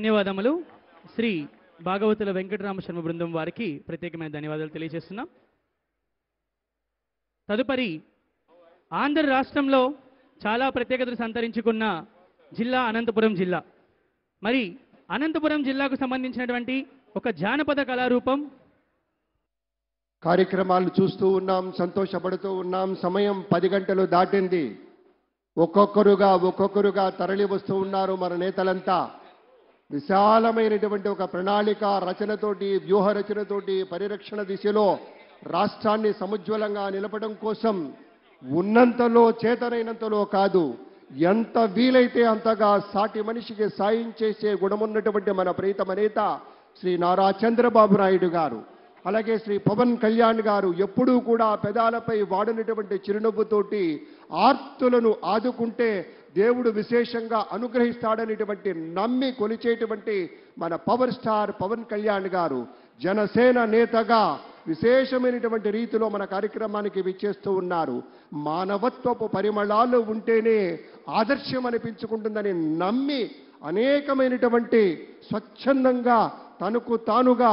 ధన్యవాదములు. శ్రీ భాగవతుల వెంకటరామ శర్మ బృందం వారికి ప్రత్యేకమైన ధన్యవాదాలు తెలియజేస్తున్నాం. తదుపరి ఆంధ్ర రాష్ట్రంలో చాలా ప్రత్యేకతలు సంతరించుకున్న జిల్లా అనంతపురం జిల్లా. మరి అనంతపురం జిల్లాకు సంబంధించినటువంటి ఒక జానపద కళారూపం కార్యక్రమాలు చూస్తూ ఉన్నాం, సంతోషపడుతూ ఉన్నాం. సమయం 10 గంటలు దాటింది. ఒక్కొక్కరుగా తరలి వస్తూ ఉన్నారు మన నేతలంతా. విశాలమైనటువంటి ఒక ప్రణాళిక రచనతోటి, వ్యూహ రచనతోటి పరిరక్షణ దిశలో రాష్ట్రాన్ని సముజ్వలంగా నిలపడం కోసం ఉన్నంతలో చేతనైనంతలో కాదు, ఎంత వీలైతే అంతగా సాటి మనిషికి సాయం చేసే గుణమున్నటువంటి మన ప్రీతమ నేత శ్రీ నారా చంద్రబాబు నాయుడు గారు, అలాగే శ్రీ పవన్ కళ్యాణ్ గారు ఎప్పుడూ కూడా పెదాలపై వాడినటువంటి చిరునవ్వుతోటి ఆర్తులను ఆదుకుంటే దేవుడు విశేషంగా అనుగ్రహిస్తాడనేటువంటి నమ్మి కొలిచేటువంటి మన పవర్ స్టార్ పవన్ కళ్యాణ్ గారు జనసేన నేతగా విశేషమైనటువంటి రీతిలో మన కార్యక్రమానికి విచ్చేస్తూ ఉన్నారు. మానవత్వపు పరిమళాలు ఉంటేనే ఆదర్శం అనిపించుకుంటుందని నమ్మి అనేకమైనటువంటి స్వచ్ఛందంగా తనకు తానుగా